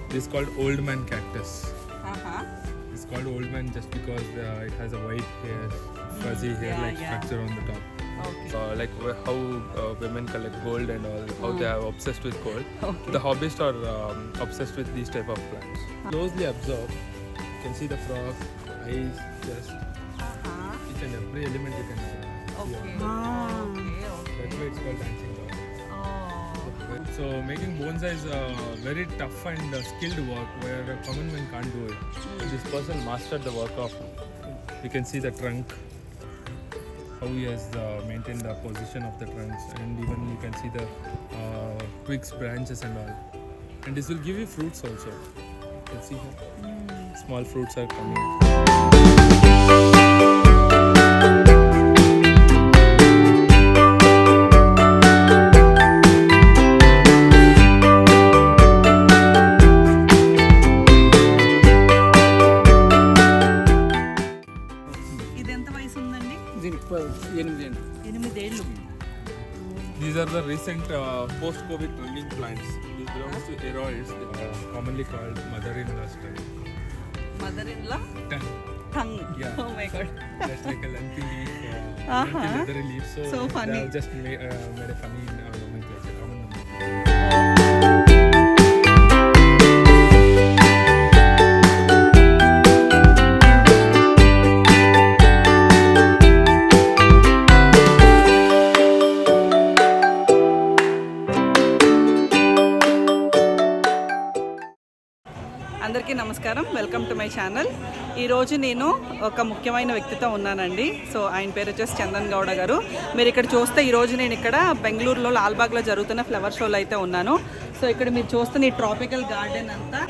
This is called old man cactus. It's called old man just because it has a white hair, fuzzy hair-like structure on the top. Okay. Like how women collect gold and all, how they are obsessed with gold. Okay. The hobbyists are obsessed with these type of plants. Closely observe, you can see the frog, eyes, chest, each and every element you can see. Okay. That's why it's called dancing dog. So making bonsai is a very tough and skilled work where a common man can't do it. This person mastered the work of, you can see the trunk, how he has maintained the position of the trunks, and even you can see the twigs, branches and all. And this will give you fruits also. You can see here, small fruits are coming. These are the recent post-COVID trending plants. These belongs to aeroids, commonly called mother-in-law's tongue. Mother-in-law? Tongue. Yeah. Oh my god. That's like a lengthy leaf, lengthy leathery leaf. So funny. They have just made a funny nomenclature, common nomenclature. అందరికీ నమస్కారం, welcome to my channel. ఈరోజు నేను ఒక ముఖ్యమైన వ్యక్తితో ఉన్నానండి. So ఆయన పేరు వచ్చేసి చందన్ గౌడ గారు. మీరు ఇక్కడ చూస్తే ఈరోజు నేను ఇక్కడ బెంగళూరులో లాల్బాగ్లో జరుగుతున్న ఫ్లవర్ షోలో అయితే ఉన్నాను. సో ఇక్కడ మీరు చూస్తున్న ఈ ట్రాపికల్ గార్డెన్ అంతా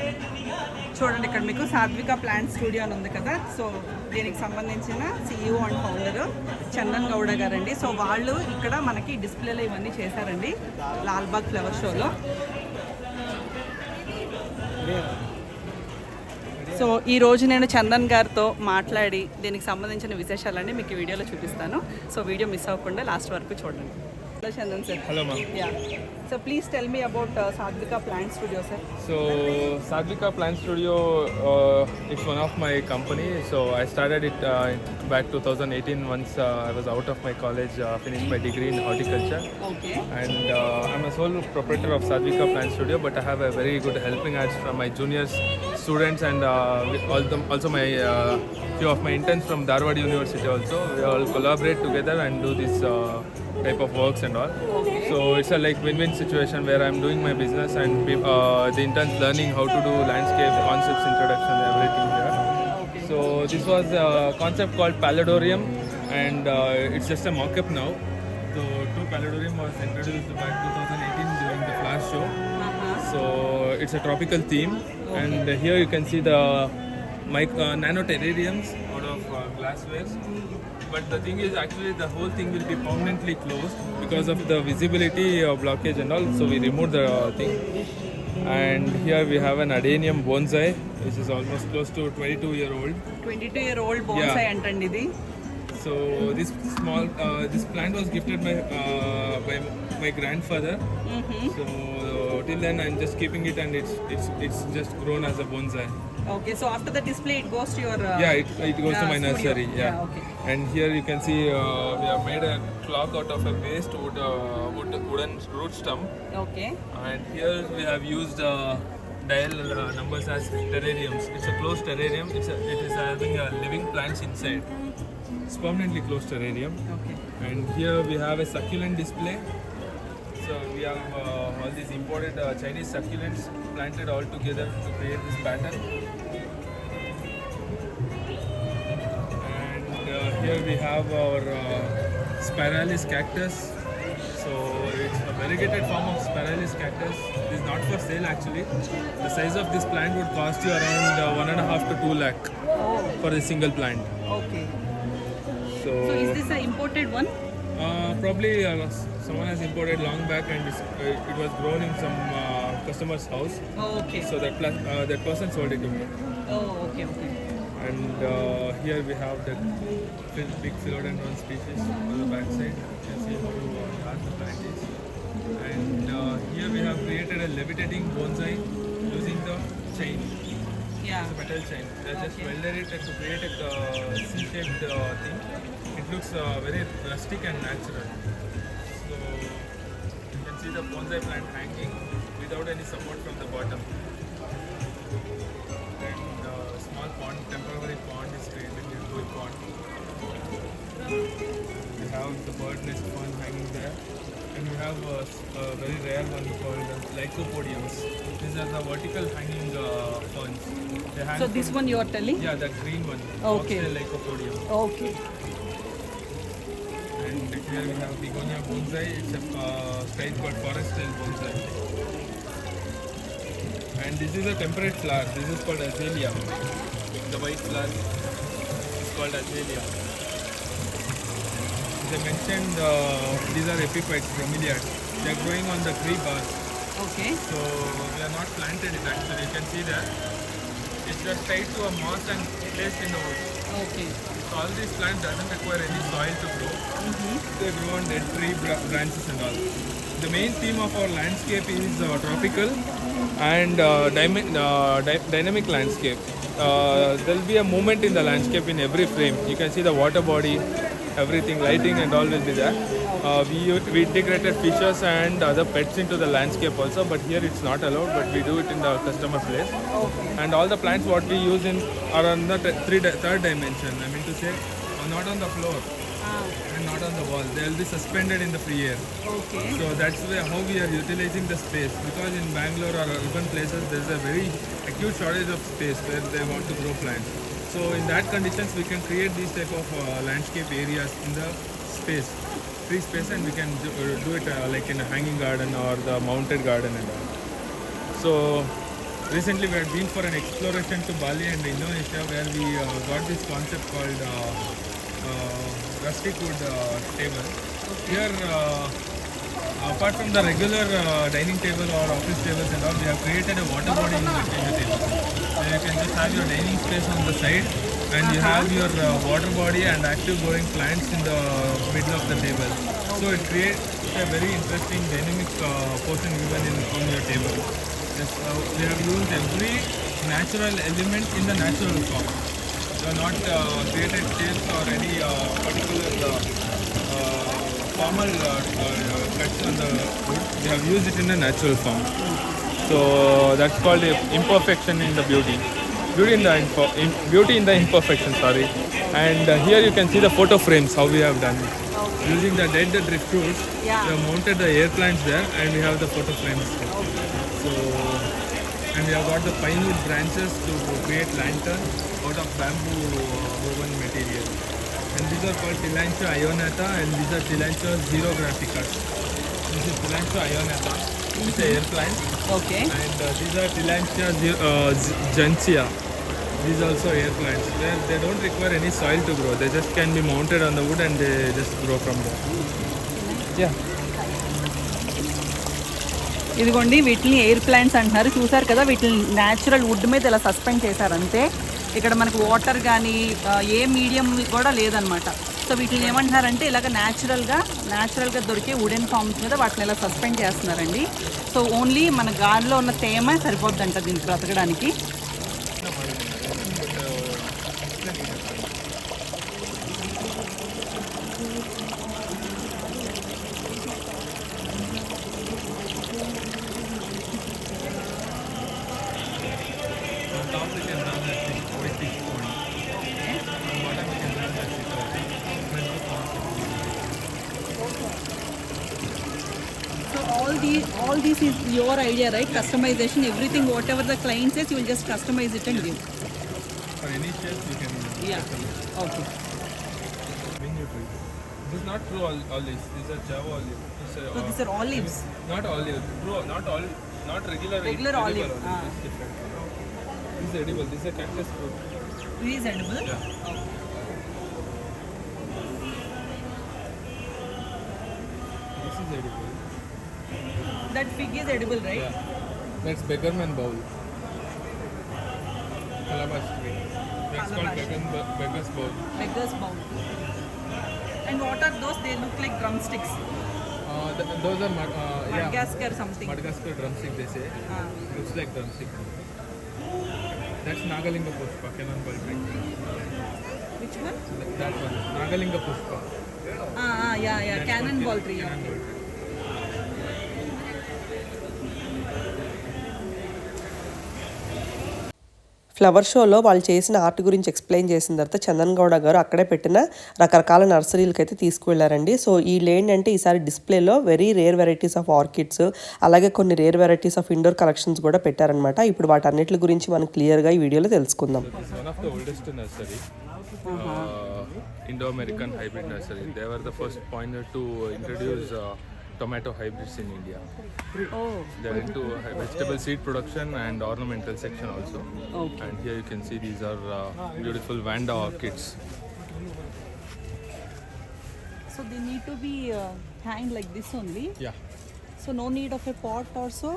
చూడండి. ఇక్కడ మీకు సాత్విక ప్లాంట్ స్టూడియో అని ఉంది కదా. సో దీనికి సంబంధించిన CEO and founder Chandan Gowda గారండి. సో వాళ్ళు ఇక్కడ మనకి డిస్ప్లేలో ఇవన్నీ చేశారండి లాల్బాగ్ ఫ్లవర్ షోలో. సో ఈరోజు నేను చందన్ గారితో మాట్లాడి దీనికి సంబంధించిన విశేషాలన్నీ మీకు ఈ వీడియోలో చూపిస్తాను. సో వీడియో మిస్ అవ్వకుండా లాస్ట్ వరకు చూడండి. Hello Chandan sir. Hello ma'am. Yeah. So please tell me about Satvika Plant Studio sir. So Satvika Plant Studio, it's one of my company. So I started it back 2018 once I was out of my college, finished my degree in horticulture. Okay. And I'm a sole proprietor of Satvika Plant Studio, but I have a very good helping hands from my juniors, students, and also my few of my interns from Dharwad University also. We all collaborate together and do this type of works and all. Okay. So it's a like win-win situation where I'm doing my business and the interns learning how to do landscape, concepts, introduction, everything here. Okay. So this was a concept called Palladorium, and it's just a mock-up now. So Palladorium was introduced back 2018 during the Flash show. So it's a tropical theme, and here you can see the nano terrariums out of glassware. But the thing is, actually the whole thing will be permanently closed because of the visibility blockage and all. So we removed the thing. And here we have an adenium bonsai, which is almost close to 22-year-old. 22-year-old bonsai antandi idi. So this plant was gifted by my grandfather. So till then I'm just keeping it, and it's just grown as a bonsai. Okay, so after the display it goes to your it goes to my nursery. Yeah, okay. And here you can see we have made a clock out of a waste wooden root stump. Okay. And here we have used dial numbers as terrariums. It's a closed terrarium. It is having living plants inside. It's permanently closed terrarium. Okay. And here we have a succulent display. So we have all these imported Chinese succulents planted all together to create this pattern. And here we have our spiralis cactus. So it's a variegated form of spiralis cactus. It is not for sale actually. The size of this plant would cost you around 1.5 to 2 lakh for a single plant. Okay. So is this an imported one? Probably someone has imported long back, and it was grown in some customer's house. Oh, okay. So that person sold it to me. Oh, okay. And here we have the big philodendron species on the back side. You can see how large the plant is. And here we have created a levitating bonsai using the chain. Yeah. It's a metal chain. They just Okay. welded it to create a C-shaped thing. It looks very rustic and natural. So you can see the bonsai plant hanging without any support from the bottom. And small pond, temporary pond is created into a pond. We have the bird nest pond hanging there. And we have a very rare one called lycopodiums. These are the vertical hanging ferns. They hang So this from- one you are telling? Yeah, that green one. Okay. Oxtail lycopodium. Okay. And here we have begonia bonsai. It's a style called forest style bonsai. And this is a temperate flower. This is called azalea. The white flower is called azalea. As I mentioned, these are epiphytes, bromeliads. They are growing on the tree bars. Okay. So we are not planted it actually. You can see that. It's just tied to a moss and placed in the wood. Okay. So all these plants doesn't require any soil to grow. They grow on dead tree branches and all. The main theme of our landscape is tropical and dynamic landscape. There will be a movement in the landscape in every frame. You can see the water body, everything, lighting and all will be there. We integrated fishes and other pets into the landscape also, but here it's not allowed, but we do it in the customer place. Okay. And all the plants what we use in are on the third dimension. I mean to say, not on the floor and not on the wall. They will be suspended in the free air. Okay. So that's how we are utilizing the space, because in Bangalore or urban places there is a very acute shortage of space where they want to grow plants. So in that conditions we can create these type of landscape areas in the space, free space, and we can do it like in a hanging garden or the mounted garden and all. So recently we had been for an exploration to Bali and Indonesia, where we got this concept called rustic wood table. Here, apart from the regular dining table or office tables and all, we have created a water body in the table. So you can just have your dining space on the side, and you have your water body and active growing plants in the middle of the table. So it creates a very interesting dynamic portion given on your table. Yes, we have used every natural element in the natural form. We have not created shapes or any particular formal cuts on the wood. We have used it in a natural form. So that's called imperfection in the beauty. Beauty in the imperfection, sorry. And here you can see the photo frames, how we have done it. Using the dead driftwoods, Yeah. we have mounted the air plants there, and we have the photo frames. So, and we have got the pine wood branches to create lantern out of bamboo woven material. And these are called Tillandsia ionata, and these are Tillandsia xerographicus. This is Tillandsia ionata. It's an air plant. Okay. And these are Tillandsia gentiana. These are also air plants. They don't require any soil to grow. They just can be mounted on the wood and they just grow from there. Yeah. ఇదిగోండి వీటిని air plants అంటున్నారు. చూసారు కదా, వీటిని natural would మీద ఇలా suspend చేశారు అంతే. ఇక్కడ మనకు వాటర్ కానీ ఏ మీడియం కూడా లేదనమాట. సో వీటిని ఏమంటున్నారంటే ఇలాగ న్యాచురల్గా దొరికే వుడెన్ ఫార్మ్స్ మీద వాటిని ఇలా సస్పెండ్ చేస్తున్నారండి. సో ఓన్లీ మన గాలిలో ఉన్న తేమ సరిపోద్దంట దీనికి బ్రతకడానికి. All this is your idea, right? Customization, everything, whatever the client says, you will just customize it and give. For any shape you can. Yeah. Okay. Menu tree. This is not true olives. These are Java olive. So these are olives. Not olive. True, not regular. Regular olive. This is different. This is edible. This is a cactus fruit. This is edible? Yeah. Okay. This is edible. That fig is edible, right? Yeah. That's beggarman bowl. Calabash tree. That's called beggar's bowl. Beggar's bowl. And what are those? They look like drumsticks. Those are Madagascar something. Madagascar drumstick, they say. Ah. Looks like drumstick. That's Nagalinga Pushpa, Cannon Ball tree. Which one? That one, Nagalinga Pushpa. Yeah, cannonball tree. Cannonball tree. Flower షోలో వాళ్ళు చేసిన art గురించి explain చేసిన తర్వాత చందన్ గౌడ గారు అక్కడే పెట్టిన రకరకాల నర్సరీలకి అయితే తీసుకువెళ్ళారండి. సో వీళ్ళు ఏంటంటే ఈసారి డిస్ప్లేలో very rare varieties of orchids, అలాగే కొన్ని rare varieties of indoor collections కూడా పెట్టారనమాట. ఇప్పుడు వాటన్నిటి గురించి మనం క్లియర్గా ఈ వీడియోలో తెలుసుకుందాం. One of the oldest nursery, Indo-American hybrid nursery. They were the first pioneer to introduce tomato hybrids in India. Oh. They are into vegetable seed production and ornamental section also. Okay. And here you can see these are beautiful Vanda orchids. So they need to be hanged like this only. Yeah. So no need of a pot or so.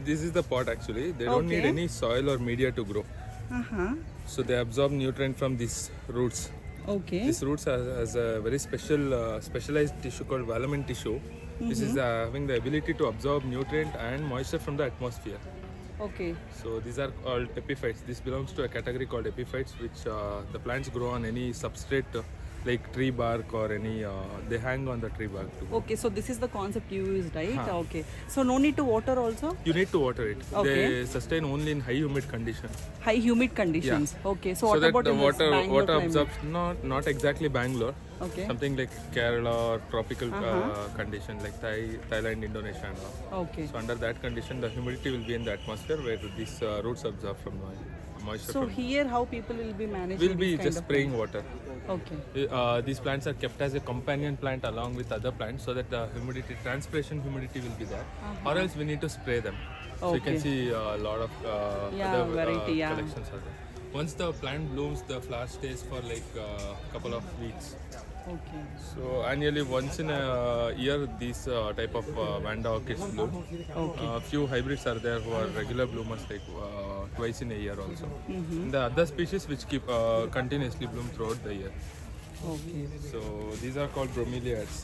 This is the pot actually. They don't need any soil or media to grow. So they absorb nutrient from these roots. Okay. This roots has a very specialized tissue called velamen tissue. This is having the ability to absorb nutrient and moisture from the atmosphere. Okay. So these are called epiphytes. This belongs to a category called epiphytes, which the plants grow on any substrate like tree bark or any. They hang on the tree bark too. Okay. So this is the concept you used, right? Okay. So no need to water also. You need to water it. Okay. They sustain only in high humid conditions. High humid conditions. Okay. So what that about the in this Bangalore water climate? absorbs not exactly Bangalore. Okay. Something like Kerala or tropical condition like Thailand, Indonesia and all. Okay. So under that condition, the humidity will be in the atmosphere where these roots absorb from moisture. So from here how people will be managing? will be this kind just of spraying water. Okay. These plants are kept as a companion plant along with other plants so that the transpiration humidity will be there. Or else we need to spray them. So you can see a lot of other variety, collections are there. Once the plant blooms, the flower stays for like a couple of weeks. Okay. So annually once in a year these type of Vanda orchids bloom. Okay. Few hybrids are there who are regular bloomers like twice in a year also. The other species which keep continuously bloom throughout the year. Okay. So these are called bromeliads.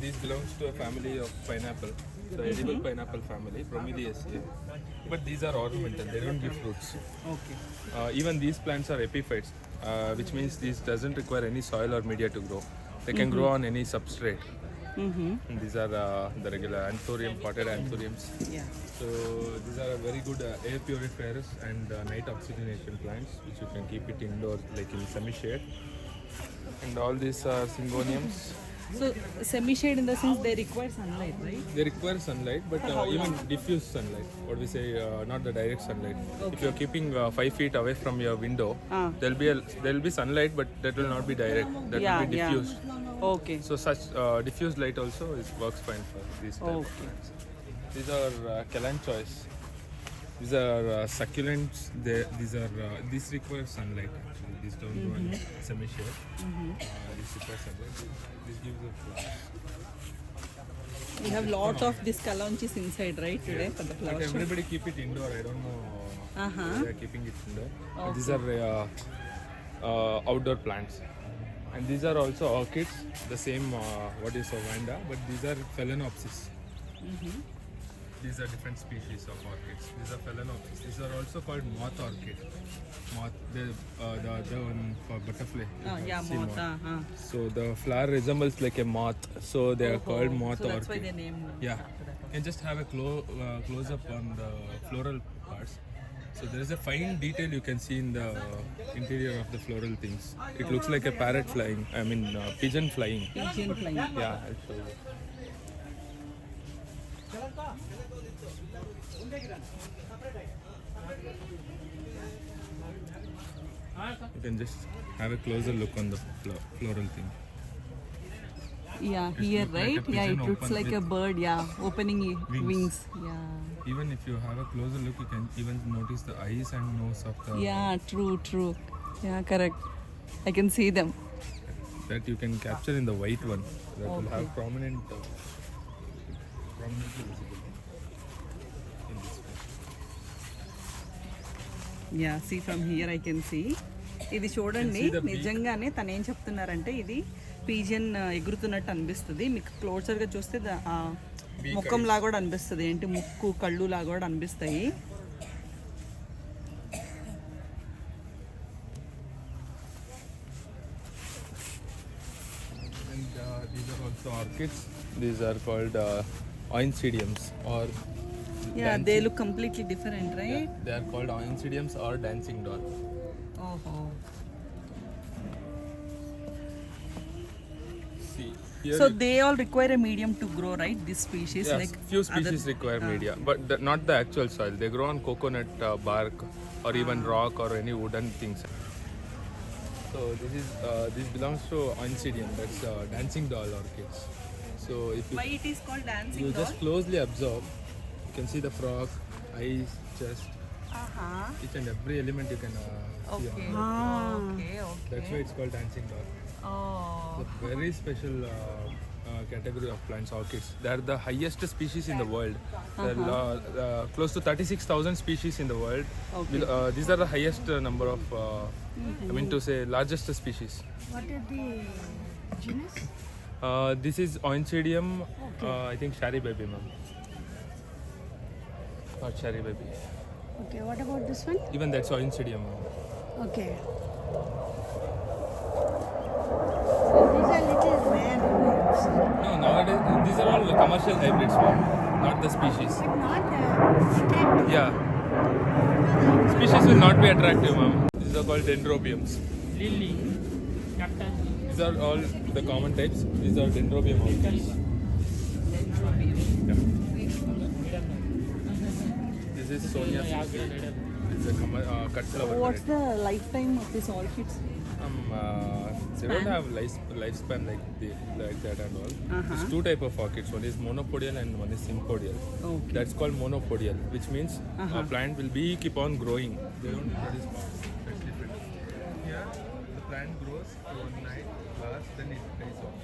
These belongs to a family of pineapple, the edible pineapple family, Bromeliaceae. But these are ornamental, they don't give fruits. Okay. Even these plants are epiphytes, which means these doesn't require any soil or media to grow. They can grow on any substrate. And these are the regular anthurium, potted anthuriums. Yeah. So these are very good air purifiers and night oxygenation plants, which you can keep it indoors like in semi-shade. And all these are syngoniums. So semi-shade in the sense they require sunlight, right? They require sunlight, but even diffuse sunlight. What we say, not the direct sunlight. If you're keeping 5 feet away from your window, there'll be sunlight, but that will not be direct. That will be diffused. Okay. So such diffused light also works fine for these type of plants. These are kalanchois. These are succulents. These require sunlight. Actually, these don't grow in semi-shade. These require sunlight. This gives a flower. We have lot of these kalanchis inside, right, today for the flower But show. everybody keep it indoor. I don't know. They are keeping it indoor. But these are outdoor plants. And these are also orchids, the same what is Vanda, but these are phalaenopsis. These are different species of orchids. These are phalaenopsis. These are also called moth orchid. Moth, the other one for butterfly. Sea moth. So the flower resembles like a moth, so they are called moth So that's why orchid. they name. Yeah, you can just have a close up on the floral parts. So there is a fine detail you can see in the interior of the floral things. It looks like a parrot flying. I mean pigeon flying. Pigeon flying. Yeah, I'll show you. You can just have a closer look on the floral thing. Yeah, here, look like right? a pigeon Yeah, it looks open like a with bird. Yeah, opening wings. Yeah. Even if you have a closer look, you can even notice the eyes and nose of the. Yeah, true. Yeah, correct. I can see them. That you can capture in the white one. That will have prominently visible in this one. Yeah see from here I can see. ఇది చూడండి, నిజంగానే తను ఏం చెప్తున్నారంటే ఇది pigeon ఎగురుతున్నట్టు అనిపిస్తుంది. మీకు క్లోజర్గా చూస్తే ముఖం లాగా కూడా అనిపిస్తుంది, ఏంటి ముక్కు కళ్ళు లాగా కూడా అనిపిస్తాయి. So orchids, these are called oncidiums or Yeah, they look completely different, yeah, right? they are called oncidiums or dancing doll. Oh. See here. So they all require a medium to grow, right? This species, Yes, like few species require media, but not the actual soil. They grow on coconut bark or even rock or any wooden things. So this belongs to oncidium. That's dancing doll orchids. So if Why it is called dancing you doll? just closely observe, you can see the frog, eyes, chest, each and every element you can see Okay. on it. Okay. That's why it's called dancing doll. Oh. It's a very special category of plants, orchids. They are the highest species in the world. There are close to 36,000 species in the world. Okay. These are the highest number of, I mean to say, largest species. What is the genus? This is Oncidium, I think Shari baby, ma'am. Not Shari baby. Okay, what about this one? Even that's Oncidium, ma'am. Okay. These are little rare ones, No, nowadays, these are all commercial hybrids, ma'am. Not the species. but not attractive. Yeah. Species will not be attractive, ma'am. These are called dendrobiums. Lily, cactus, These are all the common types. These are dendrobium orchids. Yeah. This is Sonia Sweet. It's a cut flower. What's variety. the lifetime of these orchids? They don't have lifespan like that and all. There's two type of orchids. One is monopodial and one is sympodial. Okay. That's called monopodial, which means a plant will keep on growing. They don't produce flowers. That's different. Here, the plant grows overnight, lasts, then it dries out.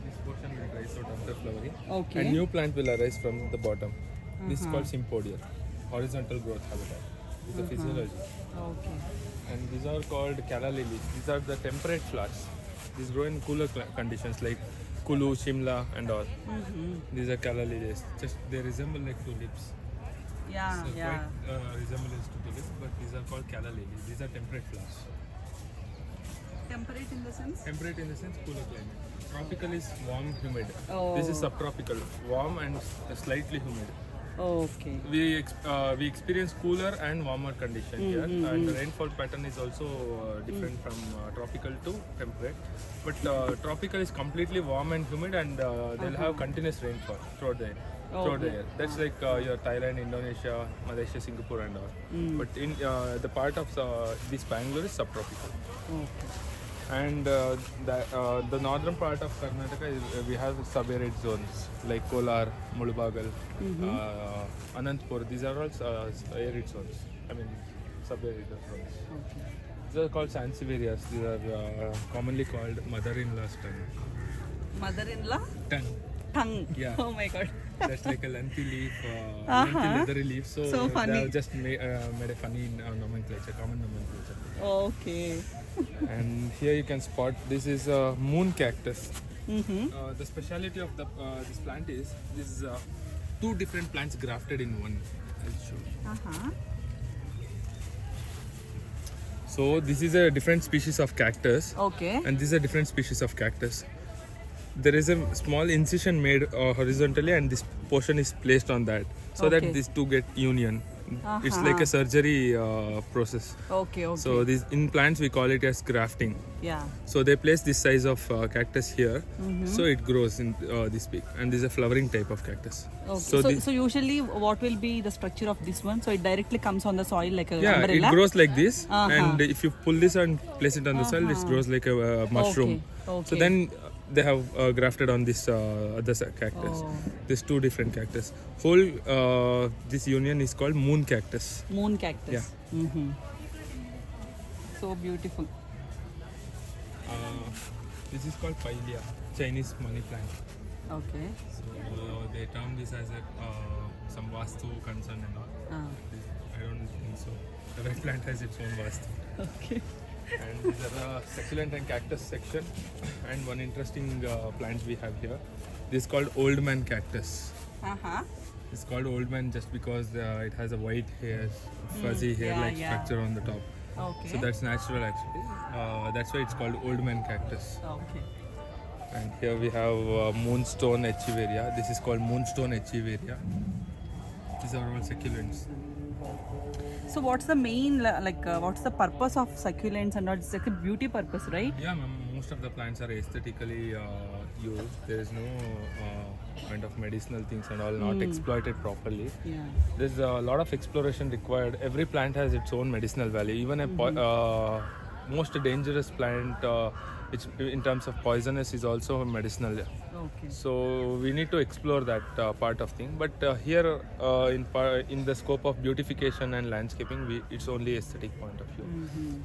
This portion will dries out after flowering. Okay. And new plant will arise from the bottom. This is called sympodial, horizontal growth habitat. It's a physiology. Okay. And these are called calla lilies. These are the temperate flowers. These grow in cooler conditions like Kulu, Shimla and all. These are calla lilies. Just they resemble like tulips. Yeah, So yeah. quite resemblance to tulips, but these are called calla lilies. These are temperate flowers. Temperate in the sense? Temperate in the sense cooler climate. Tropical is warm, humid. Oh. This is subtropical, warm and slightly humid. Okay. We experience cooler and warmer condition here, and the rainfall pattern is also different from tropical to temperate. But tropical is completely warm and humid, and they'll have continuous rainfall throughout the year. Throughout the year. That's like your Thailand, Indonesia, Malaysia, Singapore, and all. But in the part of this Bangalore is subtropical. Okay. And the northern part of Karnataka is, we have subarid zones like Kolar, Mulbagal, Anantapur. These are all arid zones. I mean subarid zones. Okay. These are called sansevieras. These are commonly called mother-in-law's tongue. Mother-in-law? Tongue. Tongue. Yeah. Oh my god. That's like a lengthy leaf, lengthy leathery leaf. So funny. they have just made a funny nomenclature, common nomenclature. Okay. And here you can spot this is a moon cactus. The speciality of this plant is this is two different plants grafted in one. I'll show you. So this is a different species of cactus, Okay. and this is a different species of cactus. There is a small incision made horizontally, and this portion is placed on that, so that Okay. these two get union. It's like a surgery process. Okay. Okay. So these in plants we call it as grafting. yeah. So they place this size of cactus here, so it grows in this peak, and this is a flowering type of cactus. Okay. So, So usually, what will be the structure of this one? So it directly comes on the soil like a yeah, umbrella. it grows like this, and if you pull this and place it on the soil, it grows like a mushroom. Okay. So then they have grafted on this other cactus. Oh. There's two different cactus. Whole this union is called moon cactus. Moon cactus. Yeah. So beautiful. This is called Pilea, Chinese money plant. Okay. So they term this as a some vastu concern and all. I don't think so. Every plant has its own vastu. Okay. And these are the succulent and cactus section. And one interesting plant we have here. This is called old man cactus. It's called old man just because it has a white hair, fuzzy hair-like structure on the top. Okay. So that's natural actually. That's why it's called old man cactus. Okay. And here we have moonstone echeveria. This is called moonstone echeveria. These are all succulents. So what's the main what's the purpose of succulents and all? It's like a beauty purpose, right? Yeah, ma'am. Most of the plants are aesthetically used. There is no kind of medicinal things and all not exploited properly. Yeah. There's a lot of exploration required. Every plant has its own medicinal value. Even a most dangerous plant, which in terms of poisonous, is also medicinal. Okay. So we need to explore that part of thing. But here, in the scope of beautification and landscaping, it's only aesthetic point of view.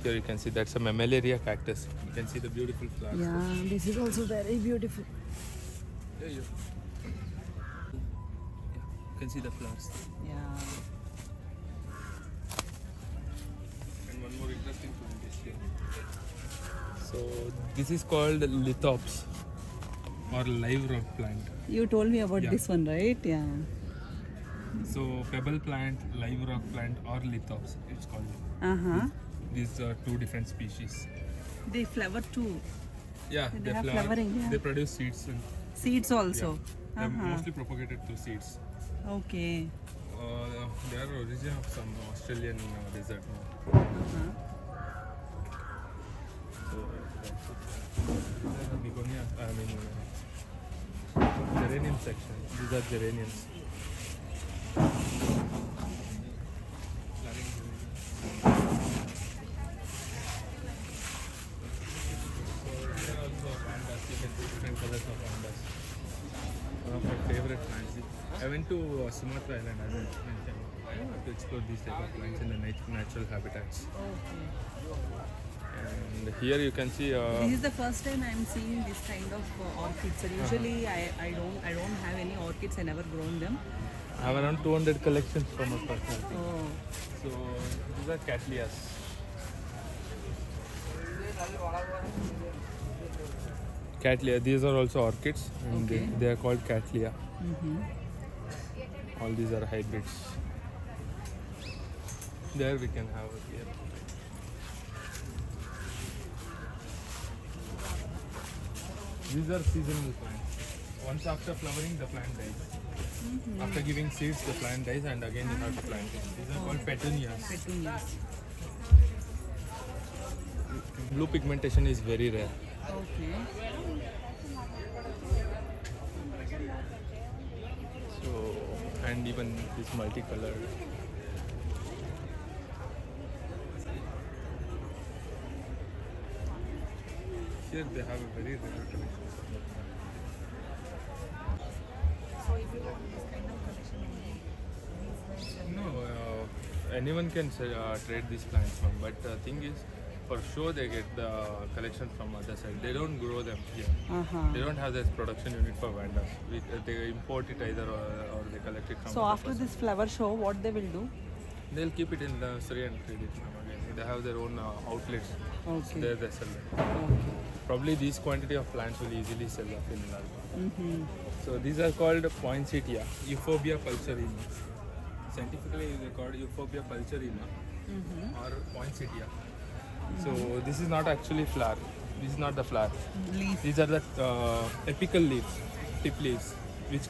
Here you can see that's a mammillaria cactus. You can see the beautiful flowers. Yeah, this is also very beautiful. Yeah, you can see the flowers. Yeah. And one more interesting plant is here. So this is called lithops or live rock plant. You told me about Yeah. this one, right? Yeah. So pebble plant, live rock plant or lithops, it's called. Uh-huh. These are two different species. They flower too. Yeah, They have flowering, yeah. They produce seeds. And, Seeds also. they're mostly propagated through seeds. Okay. They are origin of some Australian desert. Uh-huh. So these are the begonia. Geranium section. These are geraniums. Here also pandas. You can see different colors of pandas. One of my favorite plants. I went to Sumatra Island, as I mentioned. I want to explore these type of plants in the natural habitats. Okay. And here you can see. This is the first time I'm seeing this kind of orchids. So usually I don't have any orchids. I never grown them. I have around 200 collections from my personal thing. Oh. So these are cattleyas. Cattleya. These are also orchids, and Okay. they are called cattleya. All these are hybrids. There we can have it here. These are seasonal plants. Once after flowering, the plant dies. After giving seeds, the plant dies, and again you have to plant it. These are called petunias. Petunias. Blue pigmentation is very rare. Okay. So, and even this multicolored. Here they have a very rare collection. So if you want this kind of collection, No, anyone can trade these plants from, but the thing is, for sure they get the collection from other side. They don't grow them here. They don't have this production unit for vendors. They import it either or they collect it from. so other after person. this flower show, what they will do? They'll keep it in the nursery and trade it from again. They have their own outlets. Okay. There they sell it. Okay. Probably these quantity of plants will easily sell off in Lalbagh. So these are called poinsettia, Euphorbia pulcherrima. Scientifically, they are called Euphorbia pulcherrima or poinsettia. So this is not actually flower. This is not the flower. Leaf. These are the apical leaves, tip leaves, which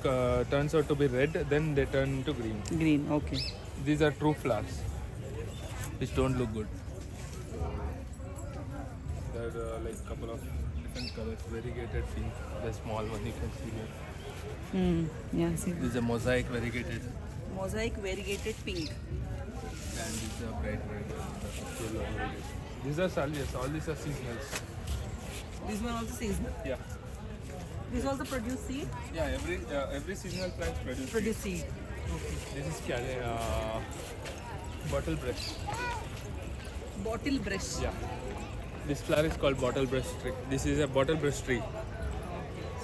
turns out to be red. Then they turn into green. Green. Okay. These are true flowers, which don't look good. There are like couple of different colors, variegated pink. The small one you can see here. Yeah. See. This is a mosaic variegated, Mosaic variegated pink. and this is a bright red. Yellow variegated. These are salvias. All these are seasonals. This one also seasonal. Yeah, This also produce seed. yeah. Every seasonal plant Produce seed. This is bottle brush. Bottle brush. Yeah. This flower is called bottle brush tree. This is a bottle brush tree.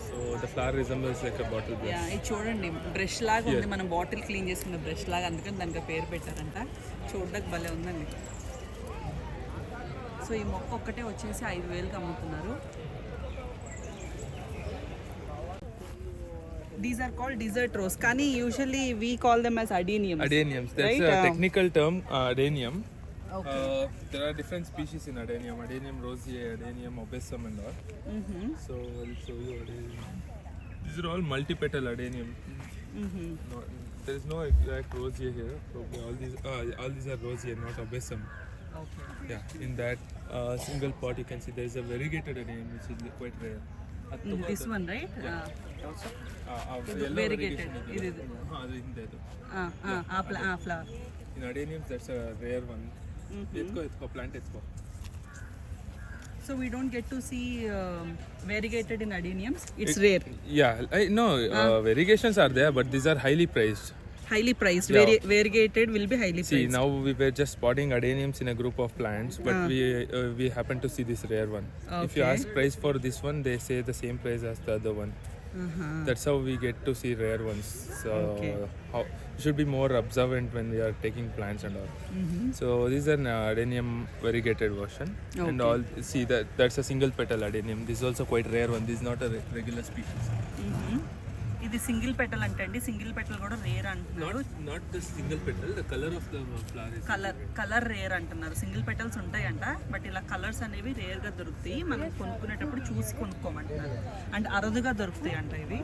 So the flower resembles like a bottle brush. Yeah ఇది చూడండి brush లాగా ఉంది Yeah. మనం bottle clean చేసుకున్న brush లాగా అందుకని దానికి పేరు పెట్టారంట చూడడానికి భలే ఉందండి సో ఈ మొక్క ఒక్కటే వచ్చేసి 5,000కి అమ్ముతున్నారు these are called desert rose కానీ usually we call them as adeniums Adeniums. That's a technical term, adenium. There are different species in Adenium. Adenium rosea, Adenium obesum and all. So I'll show you Adenium. These are all multi-petal Adenium. No, there is no exact rosea here. Probably all these are rosea, not obesum. Okay. Yeah, in that single pot you can see there is a variegated Adenium which is quite rare. This one, right? Yellow Variegated. variegation It is. flower. In Adeniums that's a rare one. Etko plant etko. So we don't get to see variegated in adeniums. It's rare. Yeah, variegations are there, but these are highly prized. Highly priced. Yeah. Variegated will be highly See, priced. now we were just spotting Adeniums in a group of plants, but we happen to see this rare one. If you Okay. ask price for this one, they say the same price as the other one. That's how we get to see rare ones. So we should be more observant when we are taking plants and all. So this is an Adenium variegated version, and all. See that's a single petal Adenium. This is also quite rare one. This is not a regular species. ఇది single petal అంటే అండి single petal కూడా rare అంటున్నారు. Not the single petal. The color of the flower is. Colour rare అంటున్నారు. Single petals ఉంటాయంట, but ఇలా colours అనేవి rare గా దొరుకుతాయి. మనం కొనుక్కునేటప్పుడు చూసి కొనుక్కోమంటున్నారు. అండ్ అరుదుగా దొరుకుతాయి అంట ఇవి.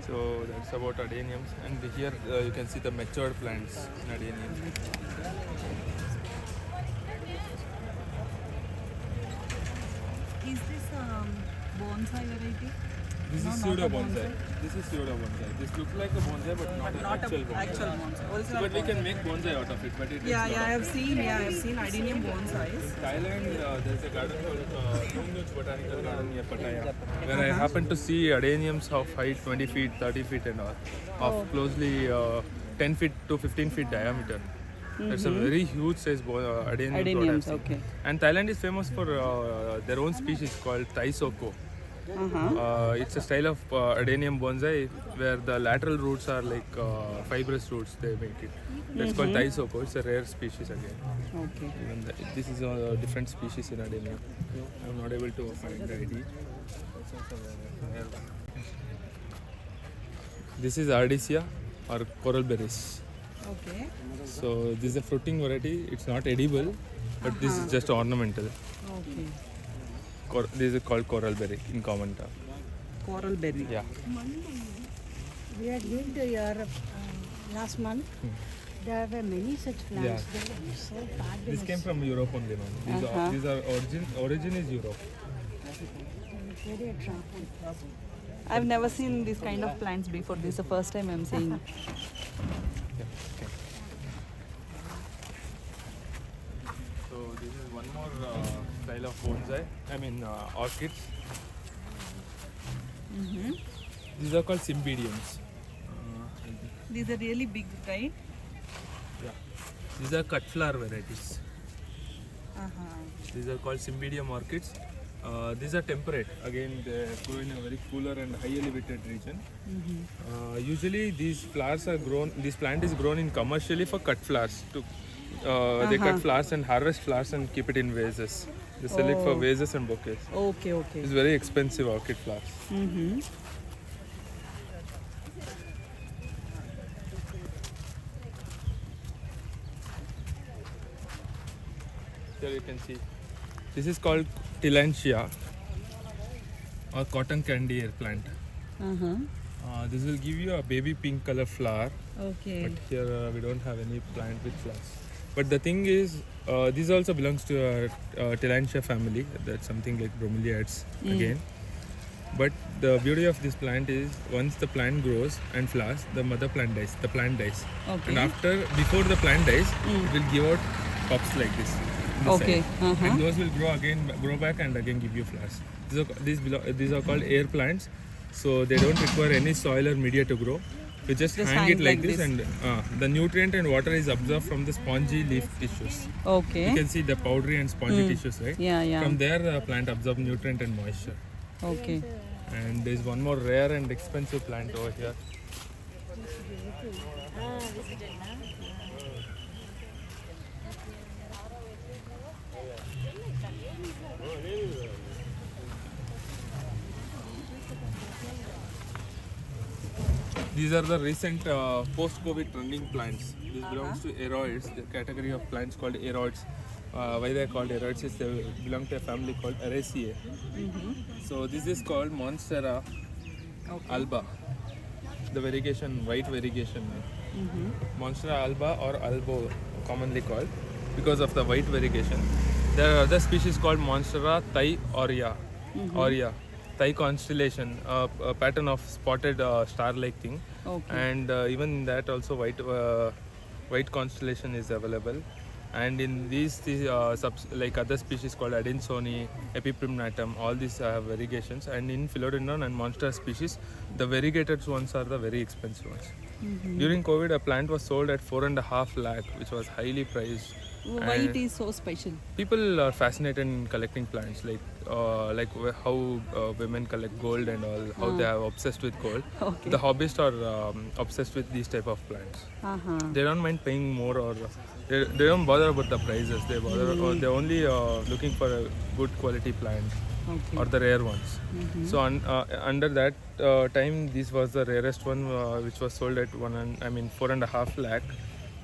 So that's about Adeniums, and here you can see the matured plants in Adeniums. Is this bonsai variety? This is pseudo bonsai. This is pseudo bonsai. This looks like a bonsai, but not an actual bonsai. Actual bonsai. Original But we can make bonsai out of it. But it is Yeah, not. I have seen Adenium bonsais. In Thailand, there's a garden called Lingayat Botanical Garden near Pattaya, where I happened to see Adeniums of height 20 feet, 30 feet and all, of closely 10 feet to 15 feet diameter. It's a very huge size Adenium. Adeniums, plot I've seen. okay. And Thailand is famous for their own species called Thai Soko. It's a style of Adenium bonsai where the lateral roots are like fibrous roots. They make it. That's called Thai Soko. It's a rare species again. Okay. Even this is a different species in Adenium. I'm not able to find the ID. That's also a rare one. This is Ardisia or coral berries. Okay. So this is a fruiting variety. It's not edible, but this is just ornamental. Okay. This is called coral berry in common term. Coral berry. Yeah. We had been to Europe last month. There were many such plants. Yeah. They were so fabulous. This came from Europe only, man. These are origin is Europe. Very attractive. I've never seen this kind of plants before. This is the first time I'm seeing. So this is one more style of bonsai. I mean orchids. These are called cymbidiums. These are really big, right? Yeah. These are cut flower varieties. These are called cymbidium orchids. These are temperate. Again, they grow in a very cooler and high elevated region. Usually, these flowers are grown. This plant is grown in commercially for cut flowers. They cut flowers and harvest flowers and keep it in vases. They sell it for vases and bouquets. Okay, okay. It's very expensive orchid flowers. Here you can see. This is called Tillandsia or cotton candy plant. This will give you a baby pink color flower. Okay. But here we don't have any plant with flowers. But the thing is, this also belongs to a Tillandsia family. That's something like bromeliads again. But the beauty of this plant is once the plant grows and flowers, the mother plant dies. The plant dies. Okay. And before the plant dies, it will give out pups like this. in the Okay. side. And those will grow back and again give you flowers. These are called air plants. So they don't require any soil or media to grow. You just hang it like this, and the nutrient and water is absorbed from the spongy leaf tissues. Okay. You can see the powdery and spongy tissues, right? Yeah, yeah. From there, the plant absorbs nutrient and moisture. Okay. And there is one more rare and expensive plant over here. These are the recent post-COVID trending plants. This belongs to aeroids, the category of plants called aeroids. Why they are called aeroids is they belong to a family called Araceae. So this is called Monstera alba, the variegation, white variegation. Monstera alba or albo, commonly called, because of the white variegation. There are other species called Monstera thai aurea, Thai constellation, a pattern of spotted star-like thing, and even in that also white constellation is available. And in these like other species called Adinsoni, Epiprimnatum, all these have variegations. And in philodendron and monstera species, the variegated ones are the very expensive ones. During COVID, a plant was sold at 4.5 lakh, which was highly priced. Why it is so special? People are fascinated in collecting plants, like how women collect gold and all, how they are obsessed with gold. The hobbyists are obsessed with these type of plants. They don't mind paying more, or they don't bother about the prices. They bother, or they're only looking for a good quality plant, or the rare ones. So under that time, this was the rarest one, which was sold at 4.5 lakh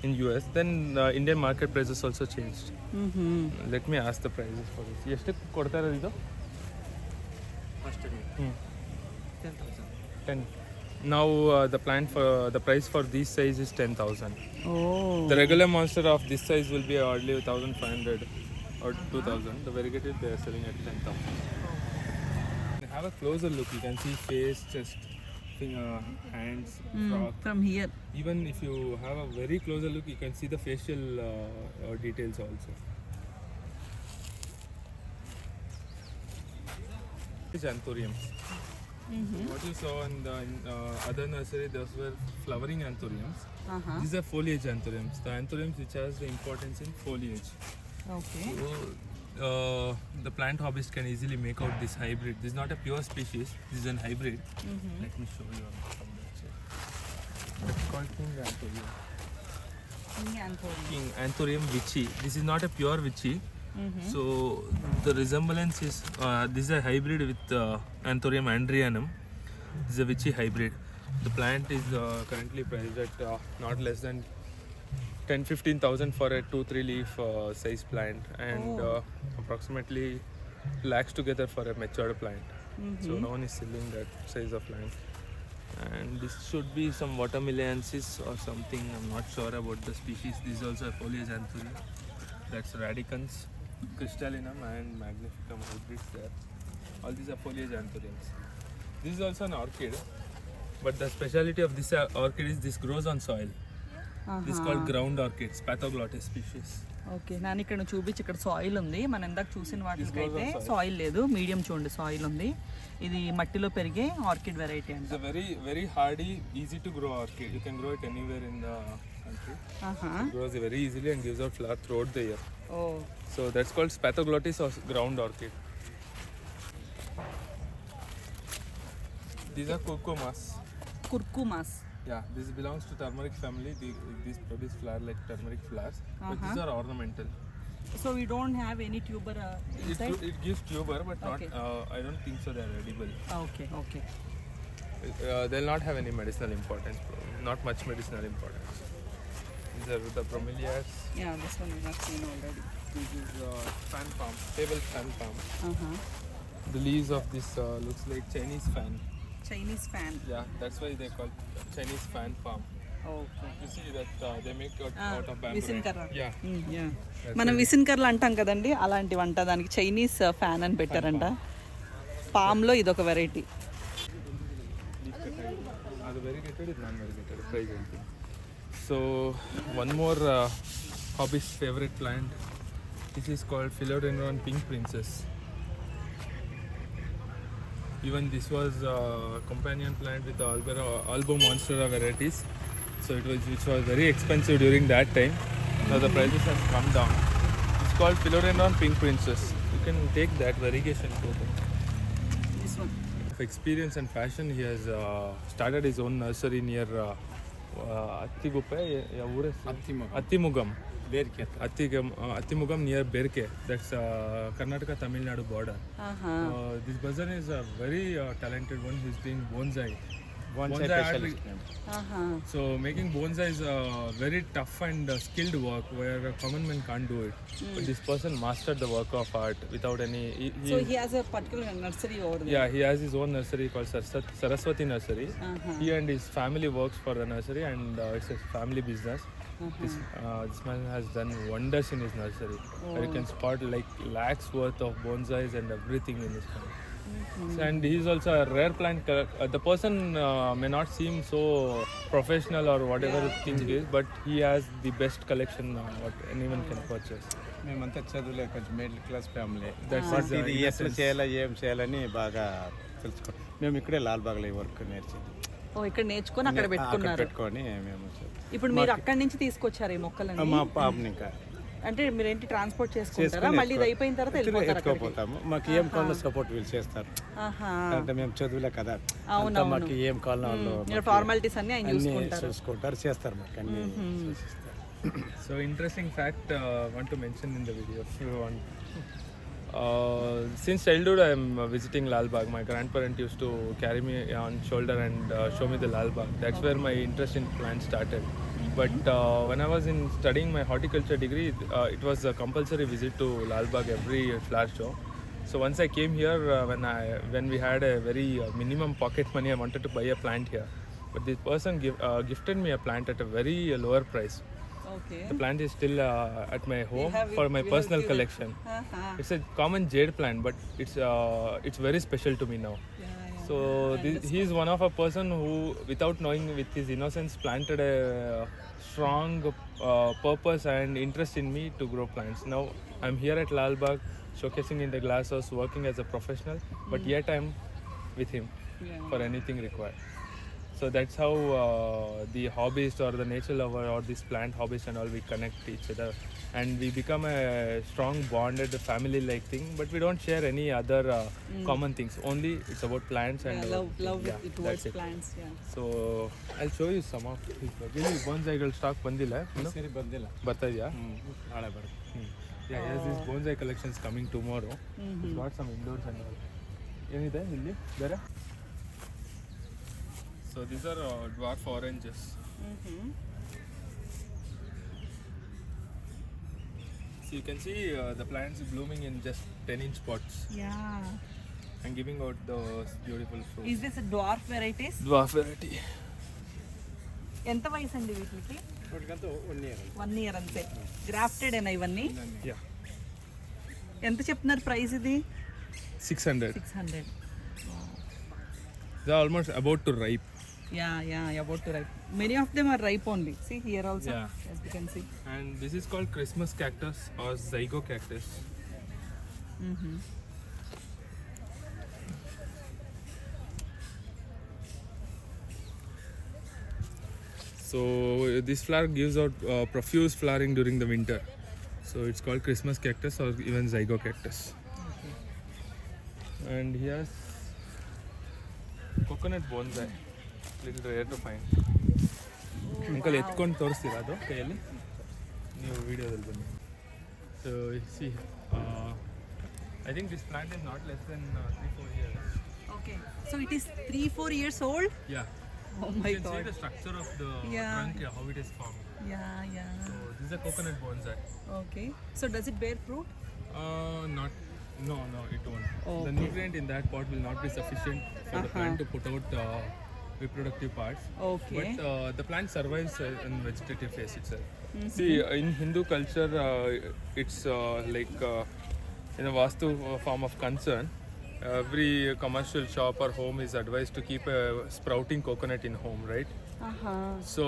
in US. Then Indian market prices also changed. Let me ask the prices for this. ಎಷ್ಟು ಕೊಡ್ತಾರೆ ಇದು? 10. Now the price for this size is 10,000. The regular monster of this size will be hardly 1,500 or 2,000. The variegated they are selling at 10,000. Have a closer look. You can see face, chest, hands, frock. From here. Even if you have a very closer look, you can see the facial details also. It's anthuriums. What you saw in the other nursery, those were flowering anthuriums. These are foliage anthuriums. The anthuriums which has the importance in foliage. Okay. So, the plant hobbyist can easily make out this hybrid. This is not a pure species. This is a hybrid. Let me show you from that side. It's called King Anthurium. King Anthurium Vichy. This is not a pure Vichy. So the resemblance is this is a hybrid with Anthurium andrianum. This is a Vichy hybrid. The plant is currently priced at not less than 10,000-15,000 for a 2-3 leaf size plant, and approximately lakhs together for a matured plant. So no one is selling that size of plant. And this should be some watermelonensis or something. I'm not sure about the species. This is also a foliage anthurium. That's radicans, crystallinum and magnificum hybrids there. All these are foliage anthuriums. This is also an orchid, but the speciality of this orchid is this grows on soil. This is called ground orchids, pathoglottis species. Okay నాన్న ఇక్కడ చూపించి ఇక్కడ soil ఉంది. మనం ఇందాక చూసిన వాటికైతే soil లేదు, మీడియం చూడండి సాయిల్ ఉంది. ఇది మట్టిలో పెరిగే ఆర్కిడ్ వెరైటీ అండి. It's a very very hardy, easy to grow orchid. You can grow it anywhere in the country. It grows very easily and gives out flower throughout the year. So that's called pathoglottis or ground orchid. These are curcumas. Curcumas. Yeah, this belongs to turmeric family. These produce flower like turmeric flowers, but these are ornamental. So we don't have any tuber inside? It gives tuber, but not. I don't think so. They are edible. Okay. They'll not have any medicinal importance. Not much medicinal importance. These are the bromeliads. Yeah, this one we have seen already. This is fan palm, table fan palm. The leaves of this looks like Chinese fan. Chinese fan. Yeah, that's why they call Chinese fan palm. Okay. You see that they make out of bamboo. విసిన్కర్ర. Yeah. మనం విసిన్కర్రలు అంటాం కదండి, అలాంటి వంట దానికి Chinese fan అని పెట్టారంట. పామ్లో ఇదొక variety. The variegated is non-variegated. Price anything. So one more hobbyist favorite plant. This is called philodendron pink princess. Even this was a companion plant with the albo monstera varieties. So which was very expensive during that time. Now the prices have come down. It's called philodendron pink princess. You can take that variegation photo. This one. Of experience and passion, he has started his own nursery near Attimugam near Berke. That's Karnataka Tamil Nadu border. This person is a very talented one. He's doing bonsai. bonsai specialist. So making bonsai is a very tough and skilled work where a common man can't do it. But this person mastered the work of art without any. So he has a particular nursery over there. Yeah, he has his own nursery called Saraswati Nursery. He and his family works for the nursery, and it's a family business. This man has done wonders in his nursery. Where you can spot like lakhs worth of bonsais and everything in his farm. And he is also a rare plant. The person may not seem so professional or whatever thing it is, but he has the best collection what anyone can purchase. మేమంతా చదువులే కొంచెం middle class family. That's ఇది ఎట్లా చేయాలా ఏం చేయాలని బాగా తెలుసుకో. మేము ఇక్కడే లాల్బాగ్లో ఈ వర్క్ నేర్చింది. ఓ ఇక్కడ నేర్చుకొని అక్కడ పెట్టుకున్నారు. పెట్టుకొని మేము ఇప్పుడు మీరు అక్కడి నుంచి తీసుకొచ్చారు ఈ మొక్కలని? మా పాపని ఇంకా అంటే మీరు ఏంటి ట్రాన్స్పోర్ట్ చేసుకుంటారా? మళ్ళీ ఇది అయిపోయిన తర్వాత ఎత్తుకోపోతాము. మాకు ఏం కావాలో సపోర్ట్ వీళ్ళు చేస్తారు. అంటే మేము చదువులే కదా, మాకు ఏం కావాలో ఫార్మాలిటీస్ అన్ని ఆయన చూసుకుంటారు, చేస్తారు మాకు అన్ని. So interesting fact want to mention in the video if you want. Since childhood I am visiting Lalbagh. My grandparent used to carry me on shoulder and show me the Lalbagh. That's where my interest in plants started. But when I was in studying my horticulture degree, it was a compulsory visit to Lalbagh every flower show. So once I came here, when we had a very minimum pocket money, I wanted to buy a plant here. But this person gifted me a plant at a very lower price. Okay. The plant is still at my home for my personal collection. It's a common jade plant, but it's very special to me now. So he is one of a person who, without knowing, with his innocence, planted a strong purpose and interest in me to grow plants. Now I'm here at Lalbagh, showcasing in the glasshouse, working as a professional, but yet I'm with him for anything required. So that's how the hobbyist or the nature lover or this plant hobbyist and all, we connect each other and we become a strong bonded family like thing, but we don't share any other common things. Only it's about plants and love towards plants. So I'll show you some of his bonsai stock bandila ಸರಿ ಬಂದಿಲ್ಲ, ಬರ್ತಾ ಇದೆಯಾ? ನಾಳೆ ಬರುತ್ತೆ. Yeah, he has his bonsai collections coming tomorrow. He's got some indoors and all. ಏನಿದೆ ಇಲ್ಲಿ ಬೇರೆ? So these are dwarf oranges. So you can see the plants blooming in just 10-inch pots and giving out those beautiful fruits. Is this a dwarf varieties? Dwarf variety. ఎంత వయసు అండి వీటికి? 1 year అంతే. Grafted అయినా ఇవన్నీ? Yeah. ఎంత చెప్తున్నారు price ఇది? 600. 600. They are almost about to ripe. Yeah, about to ripe. Many of them are ripe only. See here also, as you can see. And this is called Christmas cactus or zygo cactus. So this flower gives out profuse flowering during the winter. So it's called Christmas cactus or even zygo cactus. And he has coconut bonsai. Little rare to find. Uncle ಎತ್ಕೊಂಡು ತೋರಿಸ್ತೀರಾ ಅದು ಕೈಯಲ್ಲಿ? ನೀವು ವಿಡಿಯೋದಲ್ಲಿ ಬನ್ನಿ. So you see, I think this plant is not less than 3-4 years. Okay, so it is 3-4 years old? Yeah. Oh my You can see god. the structure of the trunk, how it is formed. Yeah. So this is a coconut bonsai. Okay, so does it bear fruit? No, it won't. Okay. The nutrient in that pot will not be sufficient for the plant to put out reproductive parts. Okay. But the plant survives in vegetative phase itself. See, in Hindu culture, it's like in a vastu form of concern. Every commercial shop or home is advised to keep a sprouting coconut in home, right? So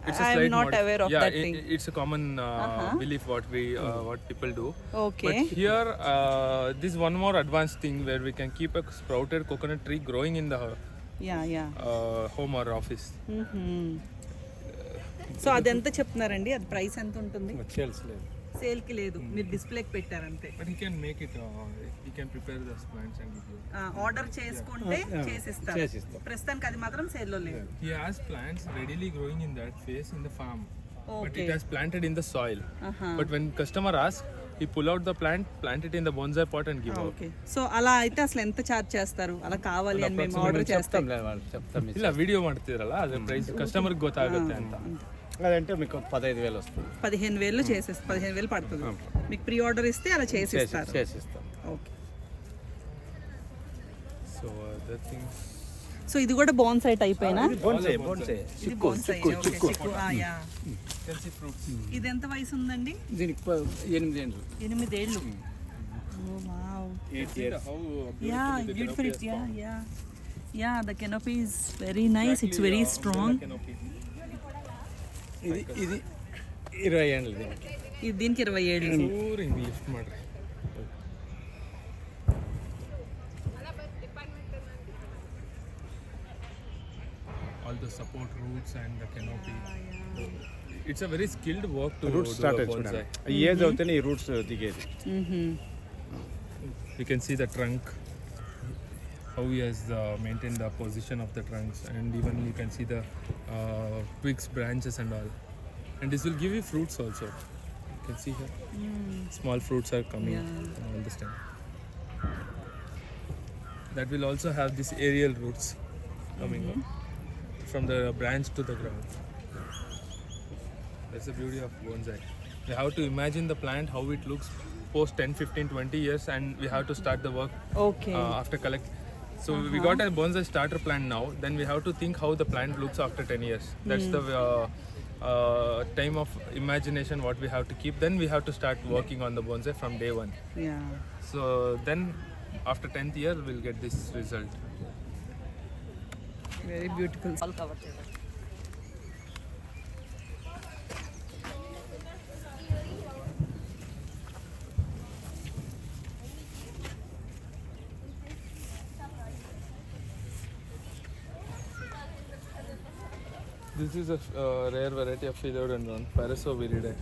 it's a I'm slight not aware of that thing. It's a common belief what people do. Okay. But here, this is one more advanced thing where we can keep a sprouted coconut tree growing in the home or office. So అది ఎంత చెప్తున్నారండి? అది price ఎంత ఉంటుంది? Sales లేదు, sale కి లేదు, మీరు డిస్ప్లేకి పెట్టారంతే. But he can make it, he can prepare the plants and give you. Order చేసుకుంటే చేసిస్తారు. ప్రస్తుతానికి అది మాత్రం సేల్ లో లేదు. He has plants readily growing in that phase in the farm. But Okay. it has planted in the soil. But when customer asks, he pull out the plant, plant it in the bonsai pot and give out. Okay so అలా అయితే అసలు ఎంత charge చేస్తారు అలా కావాలి అని మేము order చేస్తాం చెప్తాం ಇಲ್ಲ ವಿಡಿಯೋ ಮಾಡ್ತಿರಲ್ಲ ಅದ್ರ ಪ್ರೈಸ್ ಕಸ್ಟಮರ್ಗೆ ಗೊತ್ತಾಗುತ್ತೆ ಅಂತ. అదంటే మీకు 15,000 వస్తుంది. 15,000 చేసేస్తారు, 15,000 పడుతుంది. మీకు ప్రీ ఆర్డర్ ఇస్తే అలా చేసిస్తారు. చేసిస్తాం. Okay. So other things. So ఇది కూడా బోన్సై టైప్ అయినా? బోన్సే ఇది బోన్సై. చిక్కు. యా. కెన్సీ ఫ్రూట్స్. ఇది ఎంత వయసు ఉందండి? దీనికి 8 ఏళ్ళు. 8 ఏళ్ళు. Oh wow. 8 years. Yeah beautiful. Yeah the canopy is very nice. It's very strong. ఇది 20 ఏళ్ళు దీనికి. ఇది దీనికి 20 ఏళ్ళు. ಊರಿಂಗ್ ಲಿಫ್ಟ್ ಮಾಡ್ರಿ. All the support roots and the canopy. It's a very skilled work to roots do start a bonsai. అవుతుంది. ఈ age అవుతేనే ఈ roots దిగేది. You can see the trunk, how he has maintained the position of the trunks, and even you can see the twigs, branches and all. And this will give you fruits also. You can see here, small fruits are coming all this time. That will also have this aerial roots coming up from the branch to the ground. That's the beauty of bonsai. We have to imagine the plant, how it looks post 10, 15, 20 years, and we have to start the work Okay. after collect. So we got a bonsai starter plant now. Then we have to think how the plant looks after 10 years. That's the time of imagination what we have to keep. Then we have to start working on the bonsai from day one. Yeah. So then after 10th year we'll get this result. Very beautiful. All cover చేయాలి. This is a rare variety of philodendron, Parasoviridae.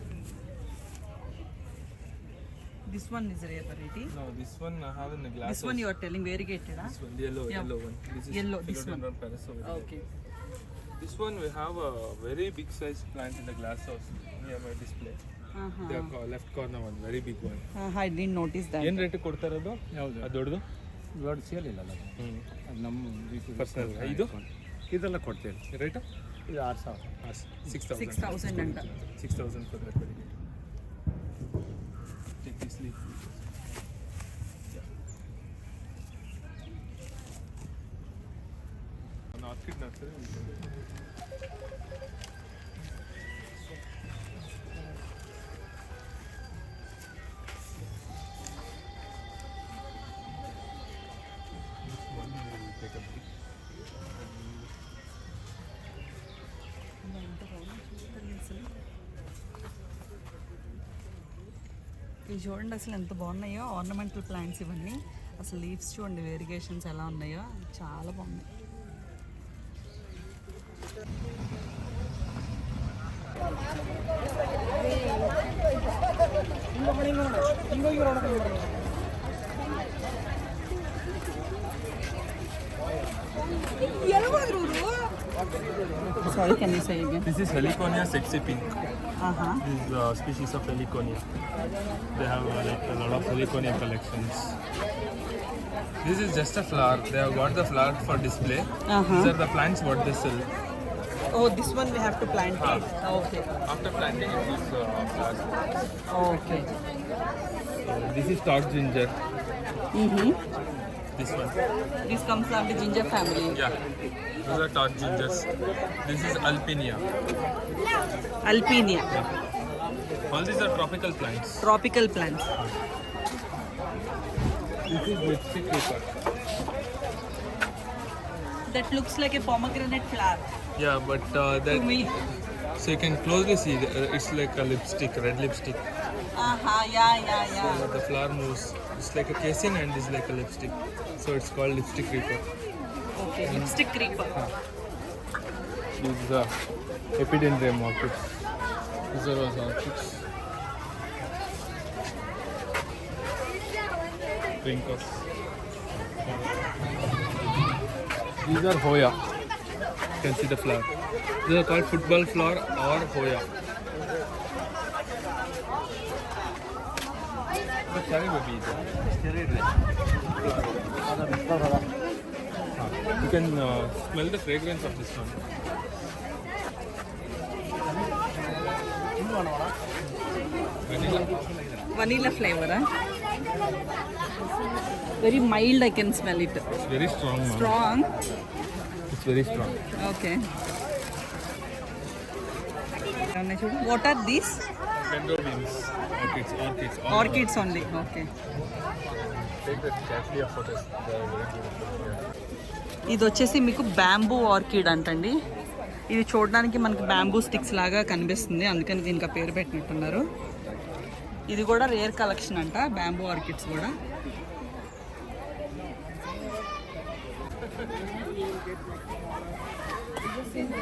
This one is rare variety. No, this one I have in the glass. This one you are telling variegated, This one, yellow one. This is Yellow, this one. philodendron Parasoviridae. Okay. This one we have a very big size plant in the glass house near my display. The left corner one, very big one. I didn't notice that. ಏನು rate ಕೊಡ್ತಾರದು? ಯಾವುದು ಅದು ದೊಡ್ಡದು? ದೊಡ್ಡ sale ಇಲ್ಲ ಅದು. ಅದು ನಮ್ಮ personal. ಇದು ಇದೆಲ್ಲ ಕೊಡ್ತೀವಿ. ರೇಟ್? ಇದು 6,000. 6,000 అంట. 6,000 for that variety. Take this leaf. An orchid nursery. ఇవి చూడండి అసలు ఎంత బాగున్నాయో ఆర్నమెంటల్ ప్లాంట్స్ ఇవన్నీ. అసలు లీవ్స్ చూడండి వేరిగేషన్స్ ఎలా ఉన్నాయో చాలా బాగున్నాయి. Sorry, can you say again? This is Heliconia sexy pink. This is a species of Heliconia. They have like a lot of Heliconia collections. This is just a flower. They have got the flower for display. These are the plants what they sell. Oh, this one we have to plant it. Okay. After planting it gives flowers. Okay. This is stalk ginger. This one. This comes from the ginger family. Yeah. These are stalk gingers. This is Alpinia. Alpinia. All these are tropical plants. Tropical plants. This is lipstick creeper. That looks like a pomegranate flower Yeah, but to that me. so you can closely see it's like a lipstick, red lipstick. Yeah. The flower moves. It's like a casing and it's like a lipstick. So it's called lipstick creeper. Okay, lipstick creeper. This is the epidendrum orchids. These are also orchids. Trincus. These are Hoya. You can see the flower. These are called football flower or Hoya. The cherry baby. Cherry red. You can smell the fragrance of this one. Vanilla. Vanilla flavor. Very mild, I can smell it. It's very strong, ma'am. Strong. It's very strong. Okay. What are these? Bendo beans. Orchids. Orchids only. Okay. Take the carefully of photos. ఇది వచ్చేసి మీకు bamboo orchid అంటండి. ఇది చూడడానికి మనకి bamboo sticks లాగా కనిపిస్తుంది, అందుకని దీనికి ఆ పేరు పెట్టినట్టున్నారు. ఇది కూడా రేర్ కలెక్షన్ అంట, బ్యాంబూ ఆర్కిడ్స్ కూడా.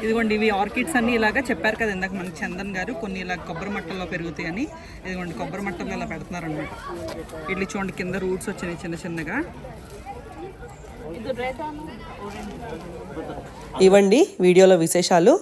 ఇదిగోండి ఇవి ఆర్కిడ్స్ అన్ని ఇలాగా చెప్పారు కదా ఇందాక మనకి చందన్ గారు, కొన్ని ఇలా కొబ్బరి మట్టల్లో పెరుగుతాయి అని. ఇదిగోండి కొబ్బరి మట్టల్లో ఇలా పెడుతున్నారు అనమాట. ఇట్లా చూడండి కింద రూట్స్ వచ్చినాయి చిన్న చిన్నగా. ఇవ్వండి వీడియోలో విశేషాలు.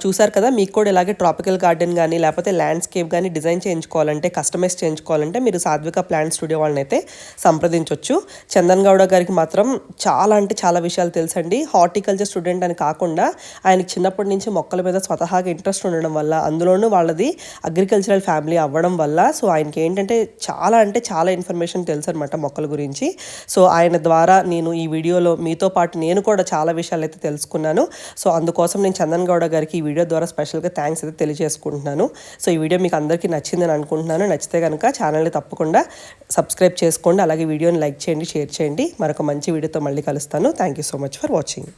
చూసారు కదా, మీకు కూడా ఇలాగే ట్రాపికల్ గార్డెన్ కానీ లేకపోతే ల్యాండ్స్కేప్ కానీ డిజైన్ చేయించుకోవాలంటే, కస్టమైజ్ చేయించుకోవాలంటే మీరు సాత్విక ప్లాంట్ స్టూడియో వాళ్ళని అయితే సంప్రదించవచ్చు. చందన్ గౌడ గారికి మాత్రం చాలా అంటే చాలా విషయాలు తెలుసండి. హార్టికల్చర్ స్టూడెంట్ అని కాకుండా ఆయనకి చిన్నప్పటి నుంచి మొక్కల మీద స్వతహాగా ఇంట్రెస్ట్ ఉండడం వల్ల, అందులోనూ వాళ్ళది అగ్రికల్చరల్ ఫ్యామిలీ అవ్వడం వల్ల, సో ఆయనకి ఏంటంటే చాలా ఇన్ఫర్మేషన్ తెలుసు అనమాట మొక్కల గురించి. సో ఆయన ద్వారా నేను ఈ వీడియోలో మీతో పాటు నేను కూడా చాలా విషయాలు అయితే తెలుసుకున్నాను. సో అందుకోసం నేను చందన్ గౌడ గారికి ఈ వీడియో ద్వారా స్పెషల్గా థ్యాంక్స్ అయితే తెలియజేసుకుంటున్నాను. సో ఈ వీడియో మీకు అందరికీ నచ్చిందని అనుకుంటున్నాను. నచ్చితే కనుక ఛానల్ని తప్పకుండా సబ్స్క్రైబ్ చేసుకోండి. అలాగే వీడియోని లైక్ చేయండి, షేర్ చేయండి. మరొక మంచి వీడియోతో మళ్ళీ కలుస్తాను. Thank you so much for watching.